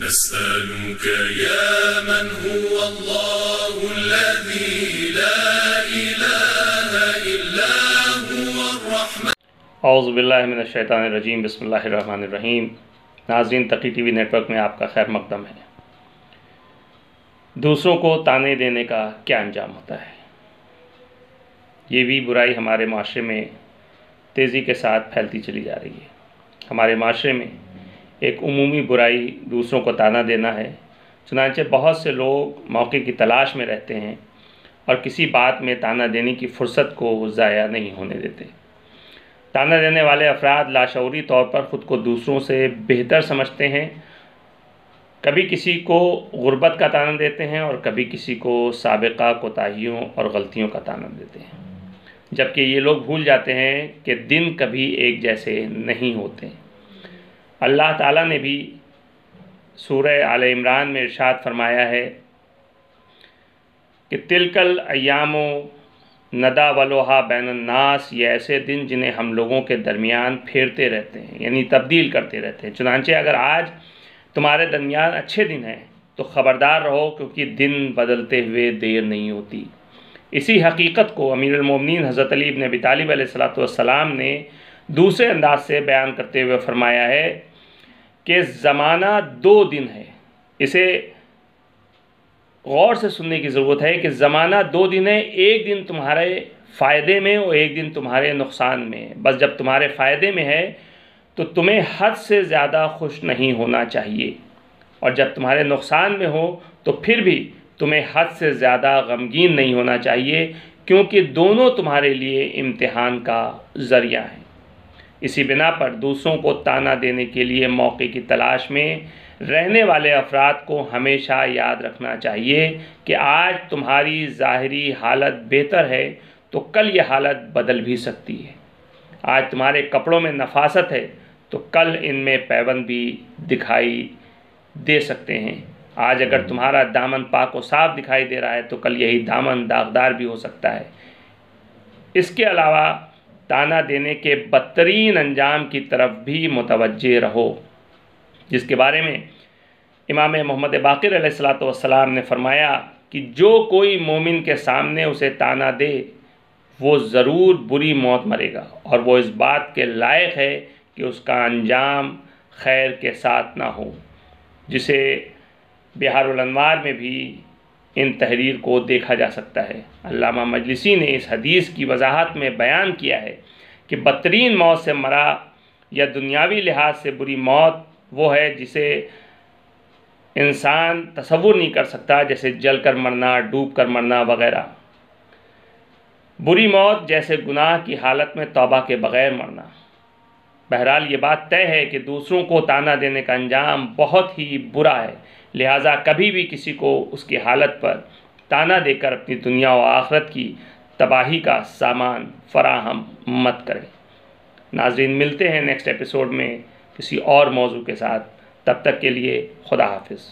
नस्अलुक या मन हुवा अल्लाहु अल्लज़ी ला इलाहा इल्ला हुवा अर्रहमान। औज़ु बिल्लाहि मिनश शैतानिर रजीम। बिस्मिल्लाहिर रहमानिर रहीम। नाज़रीन, तकी टीवी नेटवर्क में आपका खैर मक़दम है। दूसरों को ताने देने का क्या अंजाम होता है? ये भी बुराई हमारे माशरे में तेज़ी के साथ फैलती चली जा रही है। हमारे माशरे में एक उमूमी बुराई दूसरों को ताना देना है। चुनांचे बहुत से लोग मौके की तलाश में रहते हैं और किसी बात में ताना देने की फ़ुर्सत को ज़ाया नहीं होने देते। ताना देने वाले अफराद लाशऊरी तौर पर ख़ुद को दूसरों से बेहतर समझते हैं। कभी किसी को गुर्बत का ताना देते हैं और कभी किसी को साबिक़ा कोताहियों और गलतियों का ताना देते हैं, जबकि ये लोग भूल जाते हैं कि दिन कभी एक जैसे नहीं होते। अल्लाह ताला ने भी सूरह आले इमरान में इरशाद फरमाया है कि तिलकल अय्यामो नदावलुहा बैनन्नास, ये ऐसे दिन जिन्हें हम लोगों के दरमियान फेरते रहते हैं, यानी तब्दील करते रहते हैं। चुनांचे अगर आज तुम्हारे दरमियान अच्छे दिन हैं तो ख़बरदार रहो, क्योंकि दिन बदलते हुए देर नहीं होती। इसी हकीकत को अमीरुल मोमिनीन हज़रत अली इब्न अबी तालिब अलैहिस्सलातु वस्सलाम ने दूसरे अंदाज से बयान करते हुए फरमाया है कि ज़माना 2 दिन है। इसे गौर से सुनने की ज़रूरत है कि ज़माना 2 दिन है। एक दिन तुम्हारे फ़ायदे में और एक दिन तुम्हारे नुकसान में। बस जब तुम्हारे फ़ायदे में है तो तुम्हें हद से ज़्यादा खुश नहीं होना चाहिए, और जब तुम्हारे नुकसान में हो तो फिर भी तुम्हें हद से ज़्यादा गमगीन नहीं होना चाहिए, क्योंकि दोनों तुम्हारे लिए इम्तिहान का ज़रिया है। इसी बिना पर दूसरों को ताना देने के लिए मौके की तलाश में रहने वाले अफराद को हमेशा याद रखना चाहिए कि आज तुम्हारी ज़ाहिरी हालत बेहतर है तो कल ये हालत बदल भी सकती है। आज तुम्हारे कपड़ों में नफासत है तो कल इनमें पैबंद भी दिखाई दे सकते हैं। आज अगर तुम्हारा दामन पाक व साफ दिखाई दे रहा है तो कल यही दामन दागदार भी हो सकता है। इसके अलावा ताना देने के बदतरीन अंजाम की तरफ भी मुतवज्जे रहो, जिसके बारे में इमाम मोहम्मद बाक़िर अलैहिस्सलातु वस्सलाम ने फरमाया कि जो कोई मोमिन के सामने उसे ताना दे वो ज़रूर बुरी मौत मरेगा, और वो इस बात के लायक है कि उसका अंजाम खैर के साथ ना हो, जिसे बिहारुल अनवार में भी इन तहरीर को देखा जा सकता है। अल्लामा मजलिसी ने इस हदीस की वजाहत में बयान किया है कि बदतरीन मौत से मरा या दुनियावी लिहाज से बुरी मौत वो है जिसे इंसान तसव्वुर नहीं कर सकता, जैसे जल कर मरना, डूब कर मरना वगैरह। बुरी मौत जैसे गुनाह की हालत में तौबा के बग़ैर मरना। बहरहाल ये बात तय है कि दूसरों को ताना देने का अंजाम बहुत ही बुरा है, लिहाजा कभी भी किसी को उसकी हालत पर ताना देकर अपनी दुनिया और आखिरत की तबाही का सामान फराहम मत करें। नाज़रीन, मिलते हैं नेक्स्ट एपिसोड में किसी और मौजू के साथ। तब तक के लिए खुदा हाफिज़।